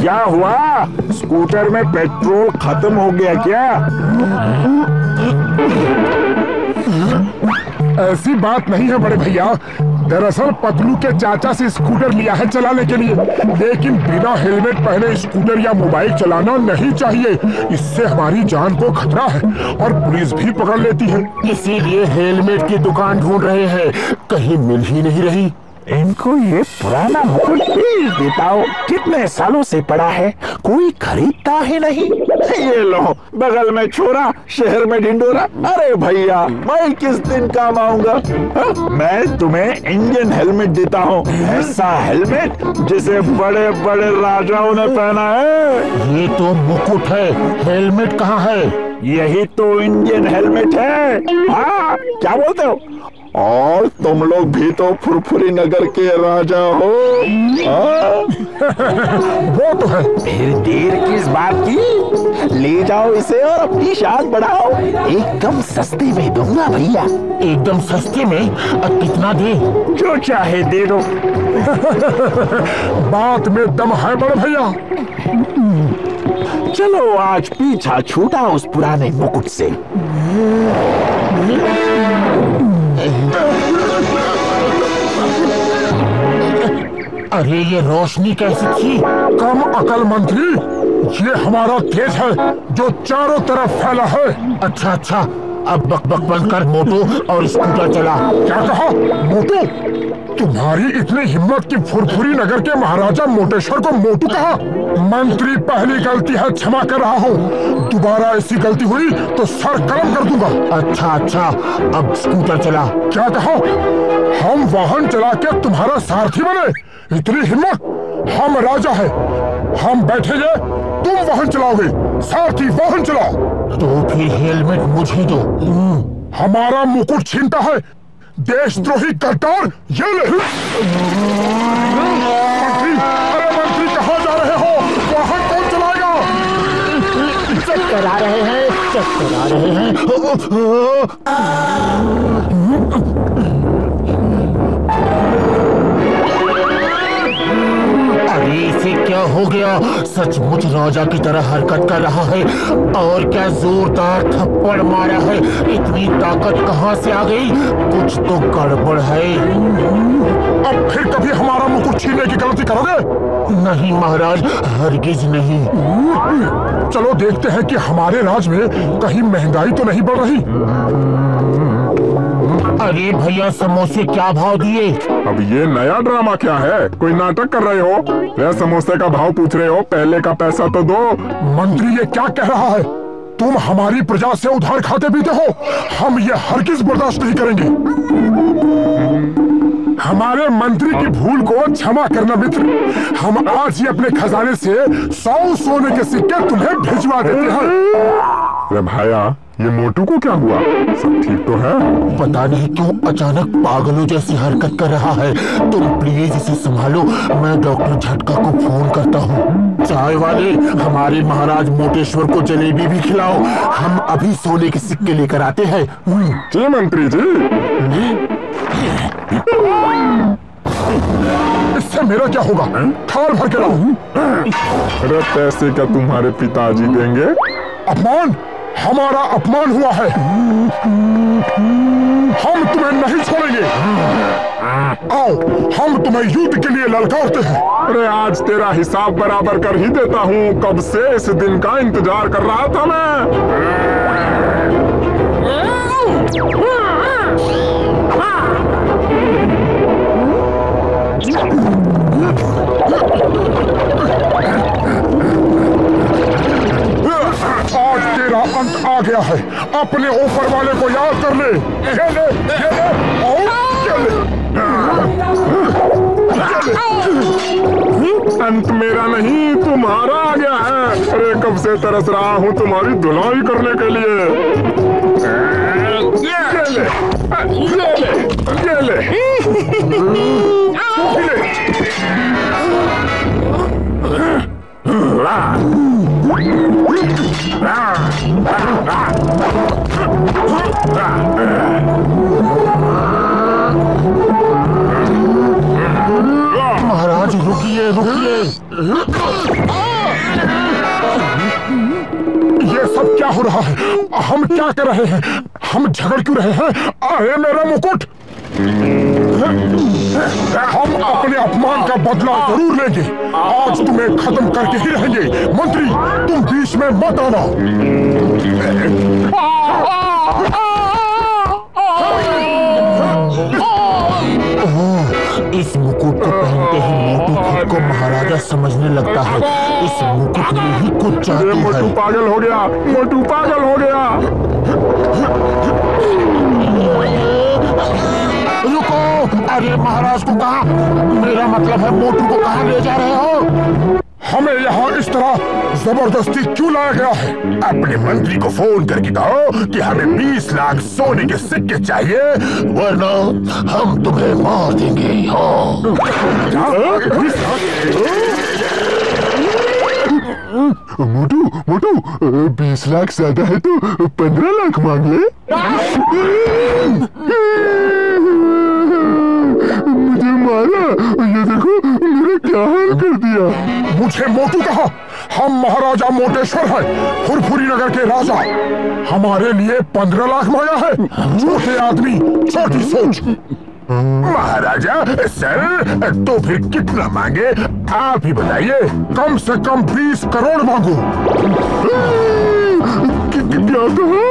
क्या हुआ? स्कूटर में पेट्रोल खत्म हो गया क्या? ऐसी बात नहीं है बड़े भैया। दरअसल पतलू के चाचा से स्कूटर लिया है चलाने के लिए, लेकिन बिना हेलमेट पहने स्कूटर या मोबाइल चलाना नहीं चाहिए। इससे हमारी जान को खतरा है और पुलिस भी पकड़ लेती है। इसीलिए हेलमेट की दुकान ढूंढ रहे हैं, कहीं मिल ही नहीं रही। इनको ये पुराना मुकुट बेच देता हूँ, कितने सालों से पड़ा है, कोई खरीदता ही नहीं। ये लो, बगल में छोरा, शहर में ढिंडोरा। अरे भैया, मैं किस दिन काम आऊंगा? मैं तुम्हें इंडियन हेलमेट देता हूँ, ऐसा हेलमेट जिसे बड़े बड़े राजाओं ने पहना है। ये तो मुकुट है, हेलमेट कहाँ है? यही तो इंडियन हेलमेट है। हाँ, क्या बोलते हो? और तुम लोग भी तो फुरफुरी नगर के राजा हो। वो तो है। फिर देर किस बात की? ले जाओ इसे और अपनी शान बढ़ाओ। एकदम सस्ते में दूंगा भैया। एकदम सस्ते में? कितना दे? जो चाहे दे दो। बात में दम है बड़े भैया। चलो आज पीछा छूटा उस पुराने मुकुट से। अरे ये रोशनी कैसी थी? कम अकल मंत्री, ये हमारा देश है जो चारों तरफ फैला है। अच्छा अच्छा, अब बकबक बंद कर मोटू और स्कूटर चला। क्या कहा? मोटू? तुम्हारी इतनी हिम्मत कि फुरफुरी नगर के महाराजा मोटेश्वर को मोटू कहा? मंत्री, पहली गलती है, क्षमा कर रहा हूँ। दोबारा ऐसी गलती हुई तो सर कलम कर दूंगा। अच्छा अच्छा, अब स्कूटर चला। क्या कहा? हम वाहन चला के तुम्हारा सारथी बने? इतनी हिम्मत? हम राजा हैं, हम बैठेंगे, तुम वाहन चलाओगे। सारथी वाहन चलाओ। तो फिर हेलमेट मुझे दो। हमारा मुकुट छीनता है देशद्रोही गद्दार, ये ले। मंत्री, अरे मंत्री कहाँ जा रहे हो? वाहन कौन चलाएगा? चेक करा रहे हैं, चेक करा रहे हैं। अरे इसे क्या हो गया? सचमुच राजा की तरह हरकत कर रहा है और क्या जोरदार थप्पड़ मारा है। इतनी ताकत कहाँ से आ गई? कुछ तो गड़बड़ है। अब फिर कभी हमारा मुकुट छीनने की गलती करोगे? नहीं महाराज, हरगिज नहीं। चलो देखते हैं कि हमारे राज में कहीं महंगाई तो नहीं बढ़ रही। अरे भैया, समोसे क्या भाव दिए? अब ये नया ड्रामा क्या है? कोई नाटक कर रहे हो या समोसे का भाव पूछ रहे हो? पहले का पैसा तो दो। मंत्री, ये क्या कह रहा है? तुम हमारी प्रजा से उधार खाते पीते हो। हम ये हरगिज बर्दाश्त नहीं करेंगे। हमारे मंत्री की भूल को क्षमा करना मित्र। हम आज ही अपने खजाने से 100 सोने के सिक्के तुम्हें भिजवा देते हैं। अरे भाया, ये मोटू को क्या हुआ? सब ठीक तो है? पता नहीं क्यों अचानक पागलों जैसी हरकत कर रहा है। तुम प्लीज इसे संभालो, मैं डॉक्टर झटका को फोन करता हूँ। चाय वाले, हमारे महाराज मोटेश्वर को जलेबी भी खिलाओ। हम अभी सोने के सिक्के लेकर आते हैं। जी मंत्री जी। इससे मेरा क्या होगा? थाल भर के लाओ। अरे पैसे क्या तुम्हारे पिताजी देंगे? अपमान, हमारा अपमान हुआ है। हम तुम्हें नहीं छोड़ेंगे। आओ, हम तुम्हें युद्ध के लिए ललकारते हैं। अरे आज तेरा हिसाब बराबर कर ही देता हूँ। कब से इस दिन का इंतजार कर रहा था मैं। आज तेरा अंत आ गया है। अपने ऊपर वाले को याद कर ले। ये ले, ये ले, और ये ले। अंत मेरा नहीं, तुम्हारा आ गया है। अरे कब से तरस रहा हूँ तुम्हारी धुलाई करने के लिए। ये ले, ये ले, ये ले। महाराज रुकिए, रुकिए। ये सब क्या हो रहा है? हम क्या कर रहे हैं? हम झगड़ क्यों रहे हैं? अरे मेरा मुकुट! हम अपने अपमान का बदला जरूर लेंगे। आज तुम्हें खत्म करके ही रहेंगे। मंत्री, तुम बीच में मत आना। इस मुकुट को पहनते ही मोटू खुद को महाराजा समझने लगता है। इस मुकुट में ही कुछ चाहती है। मोटू पागल हो गया, मोटू पागल हो गया। रुको! अरे महाराज को कहा, मेरा मतलब है मोटू को कहाँ ले जा रहे हो? हमें यहाँ इस तरह जबरदस्ती क्यों लाया गया है? अपने मंत्री को फोन करके कहो कि हमें 20 लाख सोने के सिक्के चाहिए, वरना हम तुम्हें मार देंगे। मोटू मोटू, 20 लाख ज्यादा है तो 15 लाख मांग ले। मुझे मारा, ये देखो मेरा क्या हाल कर दिया। मुझे मोटू कहा? हम महाराजा मोटेश्वर हैं, फुरफुरी नगर के राजा। हमारे लिए 15 लाख मांगा है? छोटे आदमी, छोटी सोच। महाराजा सर, तो फिर कितना मांगे आप ही बताइए। कम से कम 20 करोड़ मांगो। क्या कहा?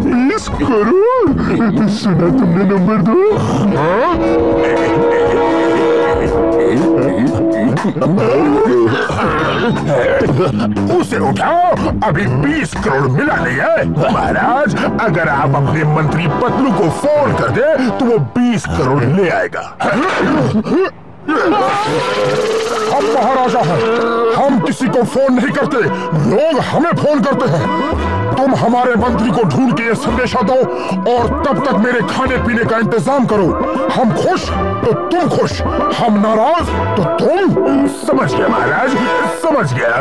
20 करोड़? सुना तुमने नंबर 2? उसे उठाओ, अभी 20 करोड़ मिला नहीं है। महाराज, अगर आप अपने मंत्री पतलू को फोन कर दे तो वो 20 करोड़ ले आएगा। हम महाराजा हैं, हम किसी को फोन नहीं करते, लोग हमें फोन करते हैं। तुम हमारे मंत्री को ढूंढ के ये संदेशा दो और तब तक मेरे खाने पीने का इंतजाम करो। हम खुश तो तुम खुश, हम नाराज तो तुम। समझ गया महाराज, समझ गया।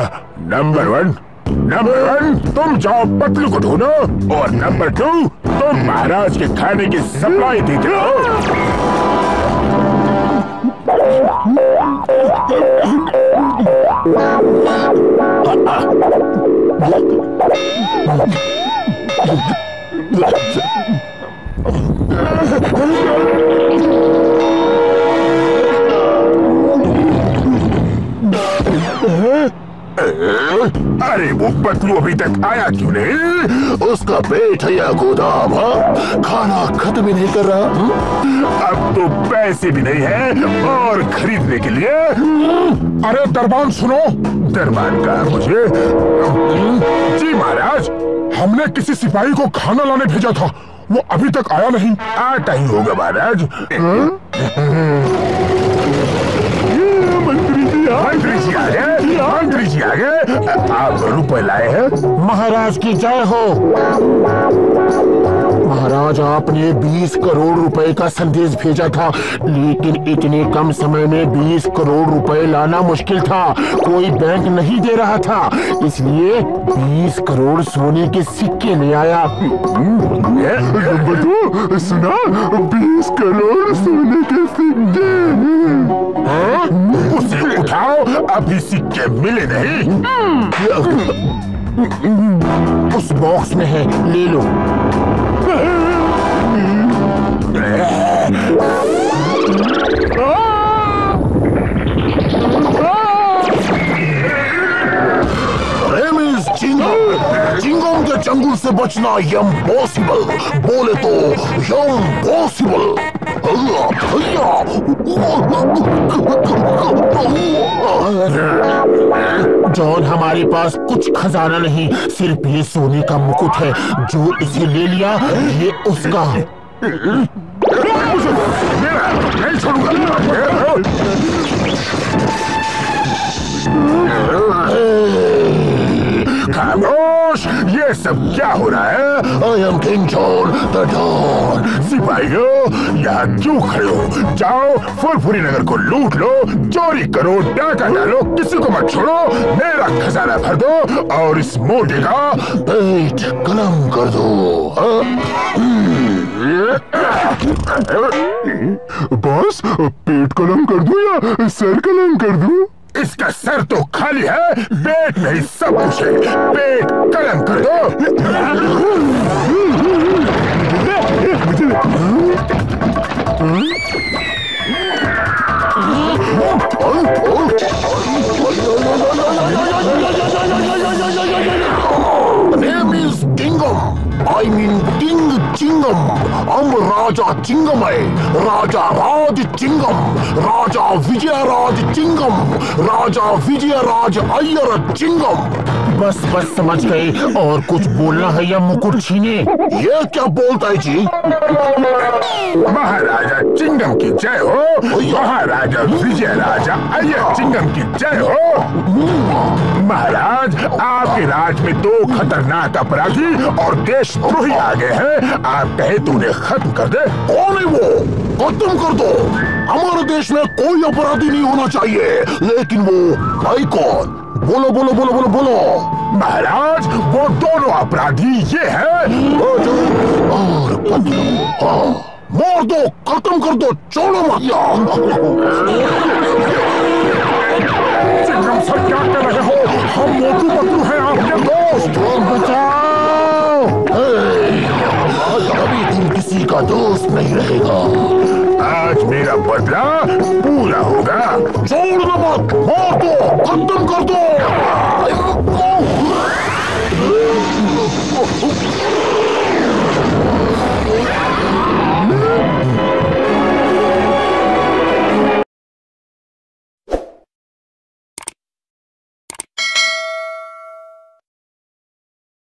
नंबर 1 तुम जाओ पतलू को ढूंढो, और नंबर 2 तुम महाराज के खाने की सप्लाई देते रहो। अरे वो पतलू अभी तक आया क्यों नहीं? उसका पेट है या गोदाम? खाना खत्म ही नहीं कर रहा। अब तो पैसे भी नहीं है और खरीदने के लिए। अरे दरबान सुनो। दरबान का मुझे? जी महाराज, हमने किसी सिपाही को खाना लाने भेजा था, वो अभी तक आया नहीं। आता ही होगा महाराज। मंत्री जी आ गए। आप रुपए लाए हैं? महाराज की जय हो। महाराज, आपने 20 करोड़ रुपए का संदेश भेजा था, लेकिन इतने कम समय में 20 करोड़ रुपए लाना मुश्किल था। कोई बैंक नहीं दे रहा था, इसलिए 20 करोड़ सोने के सिक्के ले आया। नंबर 2 सुना? 20 करोड़ सोने के सिक्के। उसे उठाओ, अभी सिक्के मिले नहीं। उस बॉक्स में है, ले लो। चिंगम के चंगुल से बचना इम्पॉसिबल, बोले तो इम्पॉसिबल। जॉन, हमारे पास कुछ खजाना नहीं, सिर्फ ये सोने का मुकुट है। जो इसे ले लिया ये उसका। नहीं छोड़ूंगा। खामोश, ये सब क्या हो रहा है? I am King John the Don। सिपाहियों, यहाँ क्यों खड़े हो? जाओ फुरफुरी नगर को लूट लो, चोरी करो, डाका डालो, किसी को मत छोड़ो, मेरा खजाना भर दो और इस मोटे का पेट कलम कर दो। बॉस, पेट कलम कर दूं या सर कलम कर दूं? इसका सर तो खाली है, पेट में ही सब कुछ है। पेट कलम कर दो। Name is Tingam. I mean Ting Chingam. हम राजा चिंगम है, राजा राज चिंगम, राजा विजयराज चिंगम, राजा विजयराज अय्यर चिंगम। बस बस समझ गए। और कुछ बोलना है या मुकुट छीने? ये क्या बोलता है जी? महाराजा चिंगम की जय हो, महाराजा विजयराजा अय्यर चिंगम की जय हो। महाराज, आपके राज में 2 खतरनाक अपराधी और देशद्रोही आ गए हैं। आप कहे तो उन्हें खत्म कर दे। कौन है वो? खत्म कर दो। हमारे देश में कोई अपराधी नहीं होना चाहिए, लेकिन वो भाई कौन? बोलो बोलो बोलो बोलो बोलो। महाराज, वो दोनों अपराधी ये हैं और पतलू। हाँ, मार दो, खत्म कर दो, छोड़ो मत। चिंगम सर, क्या कर रहे हो? हम मोटू पतलू हैं, आपके दोस्त। बचाओ। अभी तुम किसी का दोस्त नहीं रहेगा। आज मेरा बदला पूरा होगा। छोड़ना मत, मार दो, खत्म कर दो।